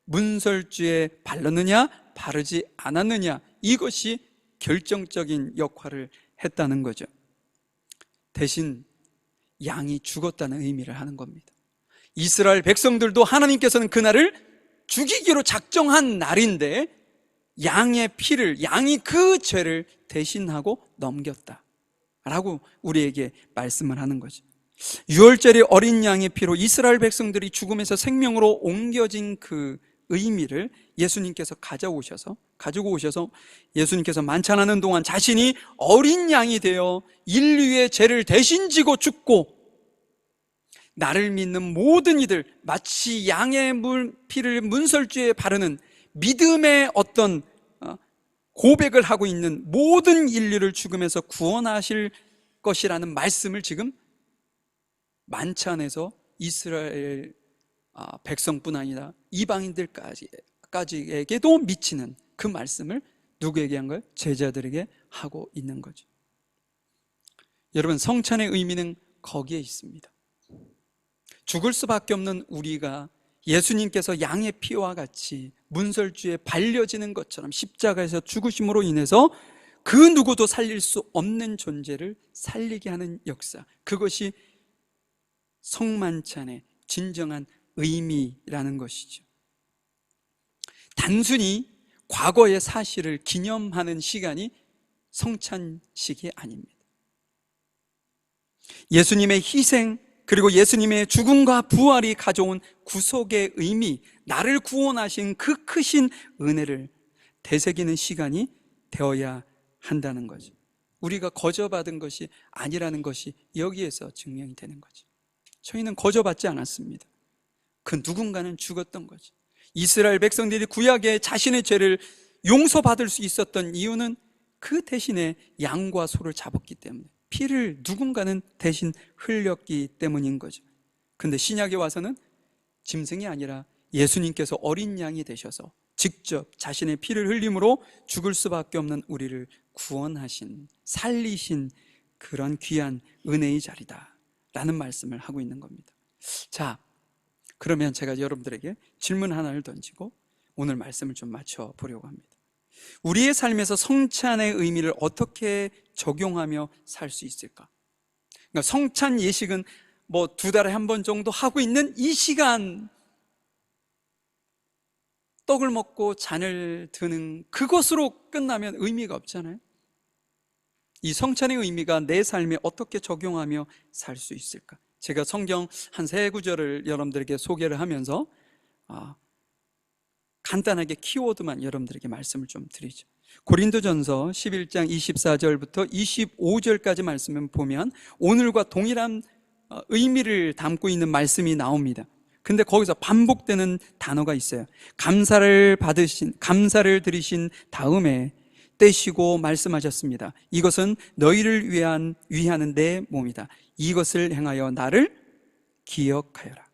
문설주에 바르느냐 바르지 않았느냐, 이것이 결정적인 역할을 했다는 거죠. 대신 양이 죽었다는 의미를 하는 겁니다. 이스라엘 백성들도 하나님께서는 그날을 죽이기로 작정한 날인데 양의 피를, 양이 그 죄를 대신하고 넘겼다라고 우리에게 말씀을 하는 거죠. 유월절의 어린 양의 피로 이스라엘 백성들이 죽음에서 생명으로 옮겨진 그 의미를 예수님께서 가지고 오셔서 예수님께서 만찬하는 동안 자신이 어린 양이 되어 인류의 죄를 대신 지고 죽고 나를 믿는 모든 이들, 마치 양의 피를 문설주에 바르는 믿음의 어떤 고백을 하고 있는 모든 인류를 죽음에서 구원하실 것이라는 말씀을 지금 만찬에서 이스라엘 백성뿐 아니라 이방인들까지에게도 미치는 그 말씀을 누구에게 한 거예요? 제자들에게 하고 있는 거죠. 여러분, 성찬의 의미는 거기에 있습니다. 죽을 수밖에 없는 우리가 예수님께서 양의 피와 같이 문설주에 발려지는 것처럼 십자가에서 죽으심으로 인해서 그 누구도 살릴 수 없는 존재를 살리게 하는 역사, 그것이 성만찬의 진정한 의미라는 것이죠. 단순히 과거의 사실을 기념하는 시간이 성찬식이 아닙니다. 예수님의 희생, 그리고 예수님의 죽음과 부활이 가져온 구속의 의미, 나를 구원하신 그 크신 은혜를 되새기는 시간이 되어야 한다는 거죠. 우리가 거저받은 것이 아니라는 것이 여기에서 증명이 되는 거죠. 저희는 거저받지 않았습니다. 그 누군가는 죽었던 거죠. 이스라엘 백성들이 구약에 자신의 죄를 용서받을 수 있었던 이유는 그 대신에 양과 소를 잡았기 때문에, 피를 누군가는 대신 흘렸기 때문인 거죠. 근데 신약에 와서는 짐승이 아니라 예수님께서 어린 양이 되셔서 직접 자신의 피를 흘림으로 죽을 수밖에 없는 우리를 구원하신, 살리신 그런 귀한 은혜의 자리다 라는 말씀을 하고 있는 겁니다. 자, 그러면 제가 여러분들에게 질문 하나를 던지고 오늘 말씀을 좀 맞춰보려고 합니다. 우리의 삶에서 성찬의 의미를 어떻게 적용하며 살 수 있을까? 그러니까 성찬 예식은 뭐 2달에 한 번 정도 하고 있는 이 시간, 떡을 먹고 잔을 드는 그것으로 끝나면 의미가 없잖아요. 이 성찬의 의미가 내 삶에 어떻게 적용하며 살 수 있을까? 제가 성경 한 3구절을 여러분들에게 소개를 하면서 간단하게 키워드만 여러분들에게 말씀을 좀 드리죠. 고린도전서 11장 24절부터 25절까지 말씀을 보면 오늘과 동일한 의미를 담고 있는 말씀이 나옵니다. 근데 거기서 반복되는 단어가 있어요. 감사를 드리신 다음에 떼시고 말씀하셨습니다. 이것은 너희를 위하는 내 몸이다. 이것을 행하여 나를 기억하여라.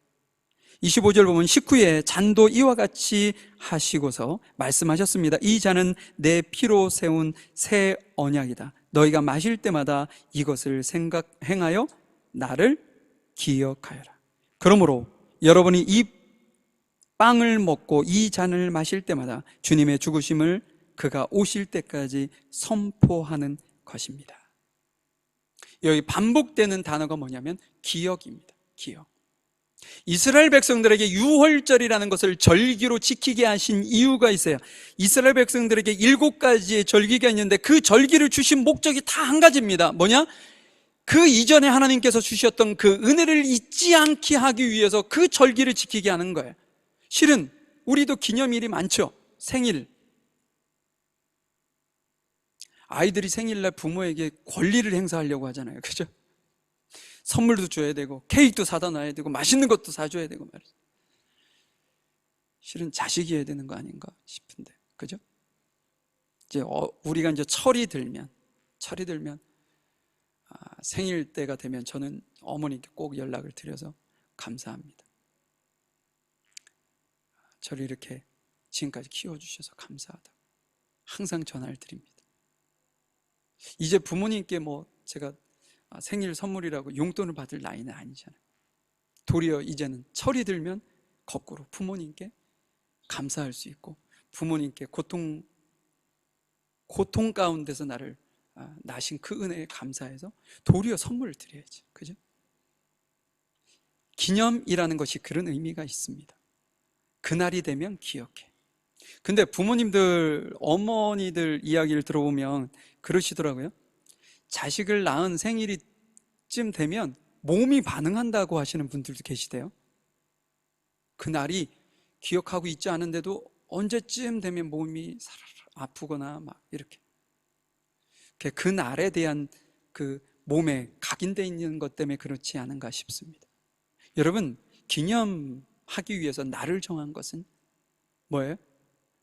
25절 보면 식후에 잔도 이와 같이 하시고서 말씀하셨습니다. 이 잔은 내 피로 세운 새 언약이다. 너희가 마실 때마다 이것을 행하여 나를 기억하여라. 그러므로 여러분이 이 빵을 먹고 이 잔을 마실 때마다 주님의 죽으심을 그가 오실 때까지 선포하는 것입니다. 여기 반복되는 단어가 뭐냐면 기억입니다. 기억. 이스라엘 백성들에게 유월절이라는 것을 절기로 지키게 하신 이유가 있어요. 이스라엘 백성들에게 7가지의 절기가 있는데 그 절기를 주신 목적이 다 한 가지입니다. 뭐냐? 그 이전에 하나님께서 주셨던 그 은혜를 잊지 않게 하기 위해서 그 절기를 지키게 하는 거예요. 실은 우리도 기념일이 많죠. 생일. 아이들이 생일날 부모에게 권리를 행사하려고 하잖아요. 그죠? 선물도 줘야 되고 케이크도 사다 놔야 되고 맛있는 것도 사줘야 되고 말이죠. 실은 자식이 해야 되는 거 아닌가 싶은데, 그죠? 이제 우리가 이제 철이 들면 생일 때가 되면 저는 어머니께 꼭 연락을 드려서 감사합니다. 저를 이렇게 지금까지 키워주셔서 감사하다고 항상 전화를 드립니다. 이제 부모님께 제가 생일 선물이라고 용돈을 받을 나이는 아니잖아요. 도리어 이제는 철이 들면 거꾸로 부모님께 감사할 수 있고 부모님께 고통 가운데서 나를 나신 그 은혜에 감사해서 도리어 선물을 드려야지. 그죠? 기념이라는 것이 그런 의미가 있습니다. 그날이 되면 기억해. 근데 부모님들, 어머니들 이야기를 들어보면 그러시더라고요. 자식을 낳은 생일이쯤 되면 몸이 반응한다고 하시는 분들도 계시대요. 그날이 기억하고 있지 않은데도 언제쯤 되면 몸이 아프거나 막 이렇게 그 날에 대한 그 몸에 각인되어 있는 것 때문에 그렇지 않은가 싶습니다. 여러분, 기념하기 위해서 날을 정한 것은 뭐예요?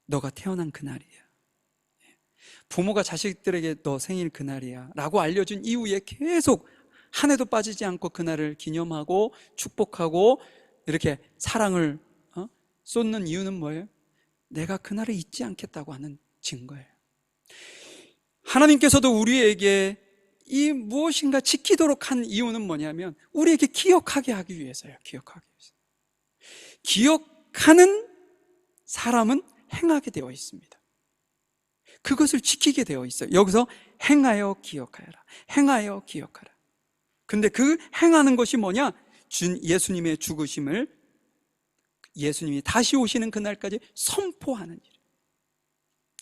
너가 태어난 그날이야. 부모가 자식들에게 너 생일 그날이야 라고 알려준 이후에 계속 한 해도 빠지지 않고 그날을 기념하고 축복하고 이렇게 사랑을 쏟는 이유는 뭐예요? 내가 그날을 잊지 않겠다고 하는 증거예요. 하나님께서도 우리에게 이 무엇인가 지키도록 한 이유는 뭐냐면 우리에게 기억하게 하기 위해서요. 기억하기 위해서. 기억하는 사람은 행하게 되어 있습니다. 그것을 지키게 되어 있어요. 여기서 행하여 기억하여라. 행하여 기억하라. 근데 그 행하는 것이 뭐냐? 예수님의 죽으심을 예수님이 다시 오시는 그날까지 선포하는 일.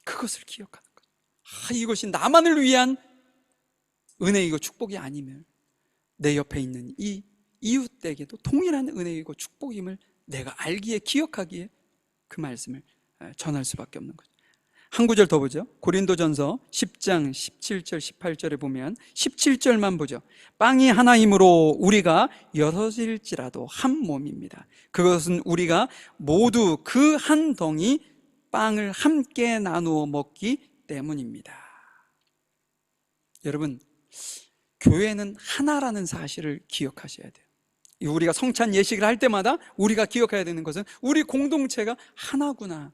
그것을 기억하는 것. 이것이 나만을 위한 은혜이고 축복이 아니면 내 옆에 있는 이 이웃에게도 동일한 은혜이고 축복임을 내가 알기에 기억하기에 그 말씀을 전할 수밖에 없는 거죠. 한 구절 더 보죠. 고린도전서 10장 17절 18절에 보면 17절만 보죠. 빵이 하나이므로 우리가 여럿일지라도 한 몸입니다. 그것은 우리가 모두 그 한 덩이 빵을 함께 나누어 먹기 때문입니다. 여러분, 교회는 하나라는 사실을 기억하셔야 돼요. 우리가 성찬 예식을 할 때마다 우리가 기억해야 되는 것은 우리 공동체가 하나구나.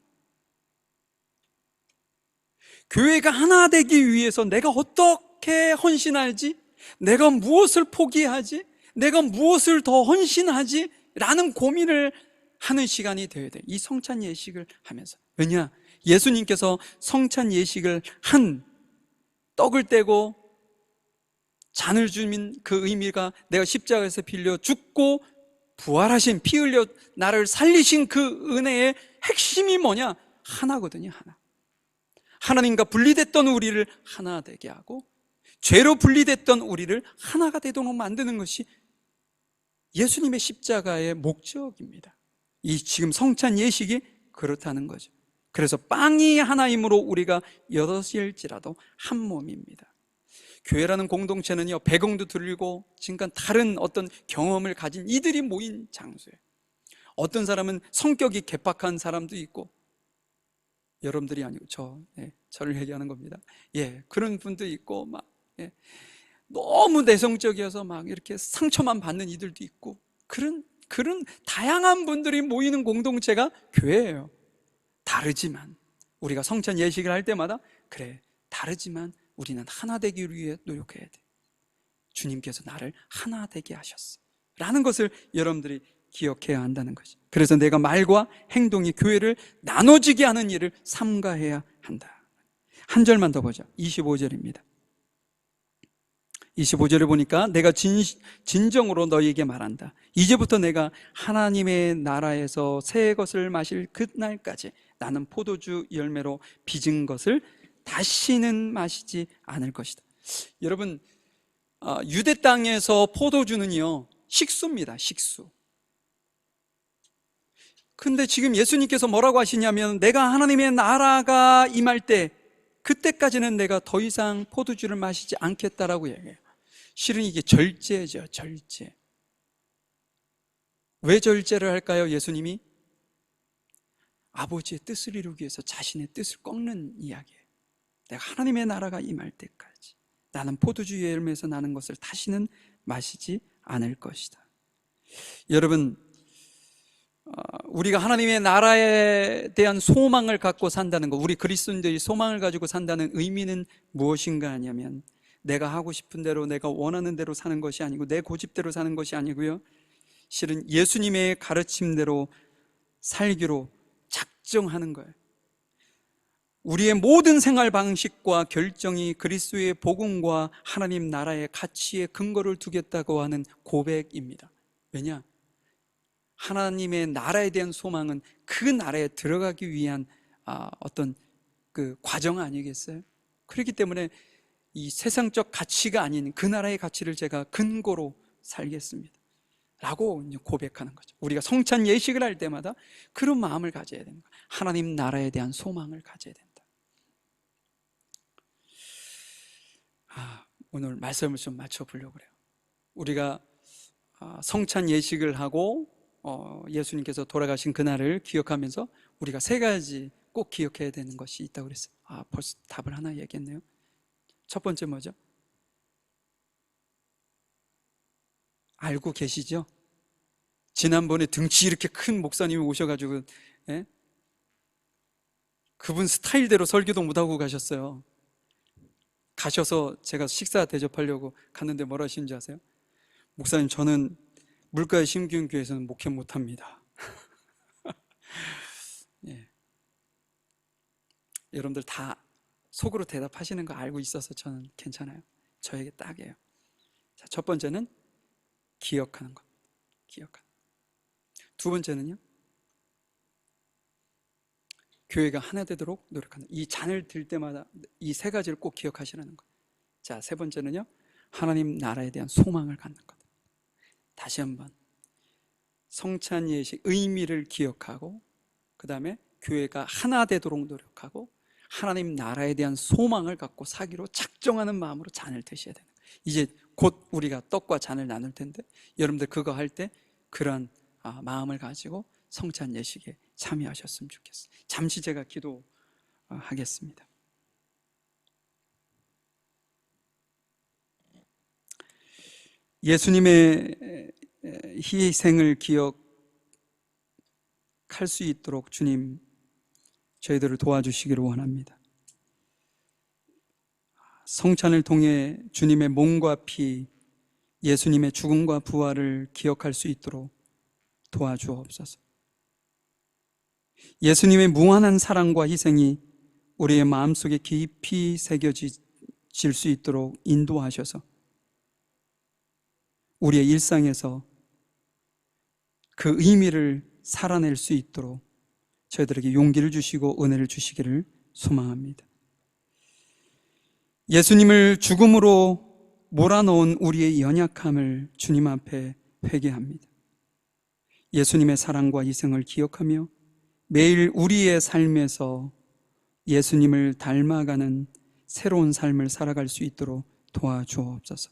교회가 하나 되기 위해서 내가 어떻게 헌신하지? 내가 무엇을 포기하지? 내가 무엇을 더 헌신하지? 라는 고민을 하는 시간이 되어야 돼. 이 성찬 예식을 하면서. 왜냐? 예수님께서 성찬 예식을 한 떡을 떼고 잔을 주민 그 의미가 내가 십자가에서 빌려 죽고 부활하신 피 흘려 나를 살리신 그 은혜의 핵심이 뭐냐? 하나거든요. 하나. 하나님과 분리됐던 우리를 하나 되게 하고 죄로 분리됐던 우리를 하나가 되도록 만드는 것이 예수님의 십자가의 목적입니다. 이 지금 성찬 예식이 그렇다는 거죠. 그래서 빵이 하나이므로 우리가 여럿일지라도 한 몸입니다. 교회라는 공동체는요, 배경도 들고 지금까 다른 어떤 경험을 가진 이들이 모인 장소예요. 어떤 사람은 성격이 개박한 사람도 있고, 여러분들이 아니고 저를 얘기하는 겁니다. 그런 분도 있고, 너무 내성적이어서 막 이렇게 상처만 받는 이들도 있고, 그런 다양한 분들이 모이는 공동체가 교회예요. 다르지만 우리가 성찬 예식을 할 때마다 그래, 다르지만 우리는 하나 되기 위해 노력해야 돼. 주님께서 나를 하나 되게 하셨어 라는 것을 여러분들이 기억해야 한다는 거죠. 그래서 내가 말과 행동이 교회를 나눠지게 하는 일을 삼가해야 한다. 한 절만 더 보자. 25절입니다 25절에 보니까 내가 진정으로 너희에게 말한다. 이제부터 내가 하나님의 나라에서 새 것을 마실 그날까지 나는 포도주 열매로 빚은 것을 다시는 마시지 않을 것이다. 여러분, 유대 땅에서 포도주는요, 식수입니다. 식수. 근데 지금 예수님께서 뭐라고 하시냐면, 내가 하나님의 나라가 임할 때 그때까지는 내가 더 이상 포도주를 마시지 않겠다라고 얘기해요. 실은 이게 절제죠. 절제. 왜 절제를 할까요? 예수님이 아버지의 뜻을 이루기 위해서 자신의 뜻을 꺾는 이야기예요. 내가 하나님의 나라가 임할 때까지 나는 포도주 열매에서 나는 것을 다시는 마시지 않을 것이다. 여러분, 우리가 하나님의 나라에 대한 소망을 갖고 산다는 것, 우리 그리스도인들이 소망을 가지고 산다는 의미는 무엇인가 하냐면, 내가 하고 싶은 대로, 내가 원하는 대로 사는 것이 아니고 내 고집대로 사는 것이 아니고요, 실은 예수님의 가르침대로 살기로 작정하는 거예요. 우리의 모든 생활 방식과 결정이 그리스도의 복음과 하나님 나라의 가치에 근거를 두겠다고 하는 고백입니다. 왜냐? 하나님의 나라에 대한 소망은 그 나라에 들어가기 위한 어떤 그 과정 아니겠어요? 그렇기 때문에 이 세상적 가치가 아닌 그 나라의 가치를 제가 근거로 살겠습니다 라고 고백하는 거죠. 우리가 성찬 예식을 할 때마다 그런 마음을 가져야 되는 거예요. 하나님 나라에 대한 소망을 가져야 된다. 오늘 말씀을 좀 맞춰보려고 그래요. 우리가 성찬 예식을 하고 예수님께서 돌아가신 그날을 기억하면서 우리가 세 가지 꼭 기억해야 되는 것이 있다고 그랬어요. 벌써 답을 하나 얘기했네요. 첫 번째 뭐죠? 알고 계시죠? 지난번에 등치 이렇게 큰 목사님이 오셔가지고 그분 스타일대로 설교도 못하고 가셨어요. 가셔서 제가 식사 대접하려고 갔는데 뭐라 하시는 줄 아세요? 목사님, 저는 물가의 심기운교회에서는 목회 못합니다. 여러분들 다 속으로 대답하시는 거 알고 있어서 저는 괜찮아요. 저에게 딱이에요. 자, 첫 번째는 기억하는 것. 기억하는. 두 번째는요, 교회가 하나 되도록 노력하는. 이 잔을 들 때마다 이 세 가지를 꼭 기억하시라는 것. 자, 세 번째는요, 하나님 나라에 대한 소망을 갖는 것. 다시 한번 성찬 예식 의미를 기억하고, 그 다음에 교회가 하나 되도록 노력하고, 하나님 나라에 대한 소망을 갖고 사기로 작정하는 마음으로 잔을 드셔야 되는 거예요. 이제 곧 우리가 떡과 잔을 나눌 텐데, 여러분들 그거 할 때 그런 마음을 가지고 성찬 예식에 참여하셨으면 좋겠어요. 잠시 제가 기도하겠습니다. 예수님의 희생을 기억할 수 있도록 주님, 저희들을 도와주시기를 원합니다. 성찬을 통해 주님의 몸과 피, 예수님의 죽음과 부활을 기억할 수 있도록 도와주옵소서. 예수님의 무한한 사랑과 희생이 우리의 마음속에 깊이 새겨질 수 있도록 인도하셔서 우리의 일상에서 그 의미를 살아낼 수 있도록 저희들에게 용기를 주시고 은혜를 주시기를 소망합니다. 예수님을 죽음으로 몰아넣은 우리의 연약함을 주님 앞에 회개합니다. 예수님의 사랑과 희생을 기억하며 매일 우리의 삶에서 예수님을 닮아가는 새로운 삶을 살아갈 수 있도록 도와주옵소서.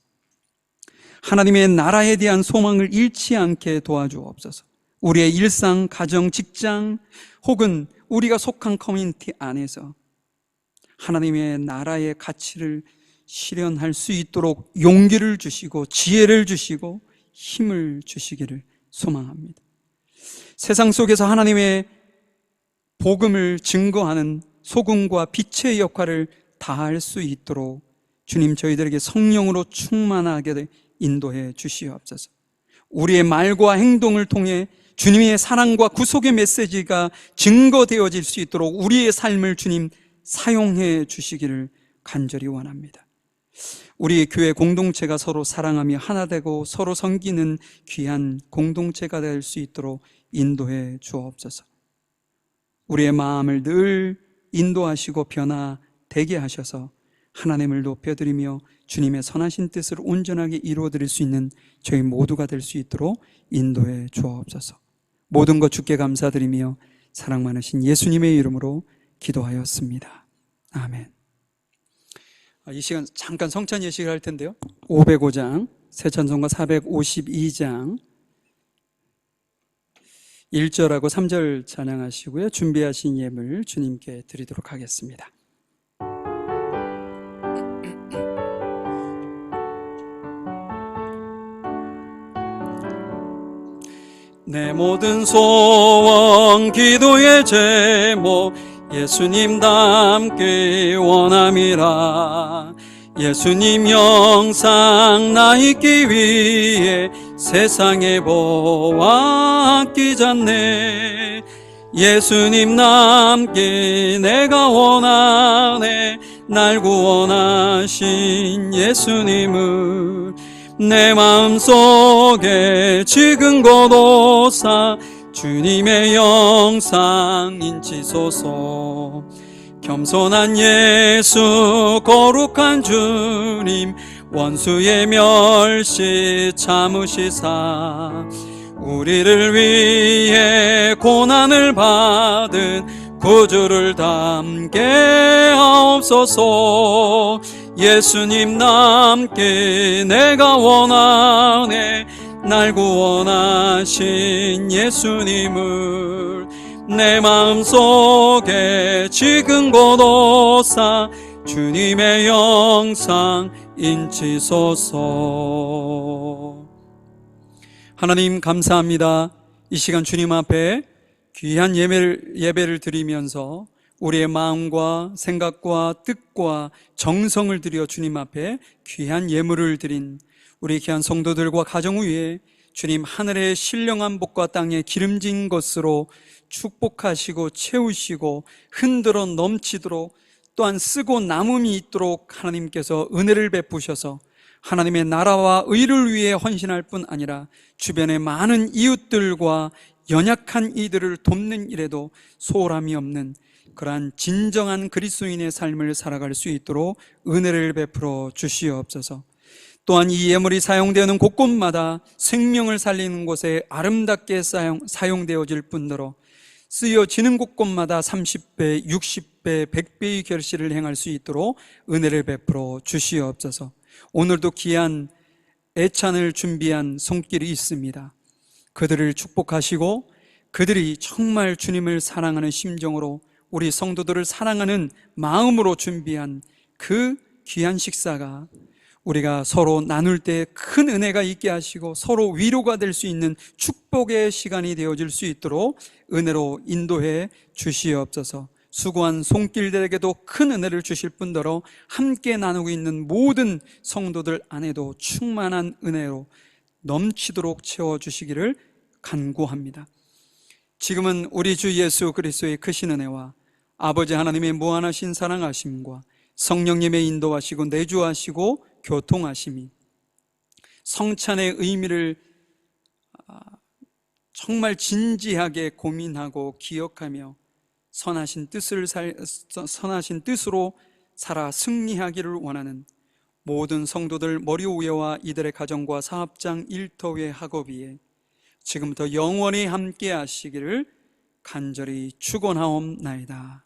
하나님의 나라에 대한 소망을 잃지 않게 도와주옵소서. 우리의 일상, 가정, 직장 혹은 우리가 속한 커뮤니티 안에서 하나님의 나라의 가치를 실현할 수 있도록 용기를 주시고 지혜를 주시고 힘을 주시기를 소망합니다. 세상 속에서 하나님의 복음을 증거하는 소금과 빛의 역할을 다할 수 있도록 주님 저희들에게 성령으로 충만하게 인도해 주시옵소서. 우리의 말과 행동을 통해 주님의 사랑과 구속의 메시지가 증거되어질 수 있도록 우리의 삶을 주님 사용해 주시기를 간절히 원합니다. 우리 교회 공동체가 서로 사랑하며 하나 되고 서로 섬기는 귀한 공동체가 될 수 있도록 인도해 주옵소서. 우리의 마음을 늘 인도하시고 변화되게 하셔서 하나님을 높여드리며 주님의 선하신 뜻을 온전하게 이루어드릴 수 있는 저희 모두가 될 수 있도록 인도해 주옵소서. 모든 것 주께 감사드리며 사랑 많으신 예수님의 이름으로 기도하였습니다. 아멘. 이 시간 잠깐 성찬 예식을 할 텐데요, 505장 새 찬송가 452장 1절하고 3절 찬양하시고요, 준비하신 예물 주님께 드리도록 하겠습니다. 내 모든 소원 기도의 제목 예수님 닮기 원함이라. 예수님 영상 나 있기 위해 세상에 보아 아끼잖네. 예수님 닮기 내가 원하네. 날 구원하신 예수님을 내 마음속에 지금 곳오사 주님의 영상 인치소서. 겸손한 예수 거룩한 주님 원수의 멸시 참으시사 우리를 위해 고난을 받은 구주를 닮게 하옵소서. 예수님 닮게 내가 원하네. 날 구원하신 예수님을 내 마음속에 지금 곳오사 주님의 영상 인치소서. 하나님 감사합니다. 이 시간 주님 앞에 귀한 예배를 드리면서 우리의 마음과 생각과 뜻과 정성을 들여 주님 앞에 귀한 예물을 드린 우리 귀한 성도들과 가정 위에 주님 하늘의 신령한 복과 땅의 기름진 것으로 축복하시고 채우시고 흔들어 넘치도록 또한 쓰고 남음이 있도록 하나님께서 은혜를 베푸셔서 하나님의 나라와 의를 위해 헌신할 뿐 아니라 주변의 많은 이웃들과 연약한 이들을 돕는 일에도 소홀함이 없는 그러한 진정한 그리스도인의 삶을 살아갈 수 있도록 은혜를 베풀어 주시옵소서. 또한 이 예물이 사용되는 곳곳마다 생명을 살리는 곳에 아름답게 사용되어질 뿐더러 쓰여지는 곳곳마다 30배, 60배, 100배의 결실을 행할 수 있도록 은혜를 베풀어 주시옵소서. 오늘도 귀한 애찬을 준비한 손길이 있습니다. 그들을 축복하시고 그들이 정말 주님을 사랑하는 심정으로 우리 성도들을 사랑하는 마음으로 준비한 그 귀한 식사가 우리가 서로 나눌 때 큰 은혜가 있게 하시고 서로 위로가 될 수 있는 축복의 시간이 되어질 수 있도록 은혜로 인도해 주시옵소서. 수고한 손길들에게도 큰 은혜를 주실 뿐더러 함께 나누고 있는 모든 성도들 안에도 충만한 은혜로 넘치도록 채워주시기를 간구합니다. 지금은 우리 주 예수 그리스도의 크신 은혜와 아버지 하나님의 무한하신 사랑하심과 성령님의 인도하시고 내주하시고 교통하심이 성찬의 의미를 정말 진지하게 고민하고 기억하며 선하신 뜻으로 살아 승리하기를 원하는 모든 성도들 머리 위에와 이들의 가정과 사업장 일터의 학업 위에 지금부터 영원히 함께 하시기를 간절히 축원하옵나이다.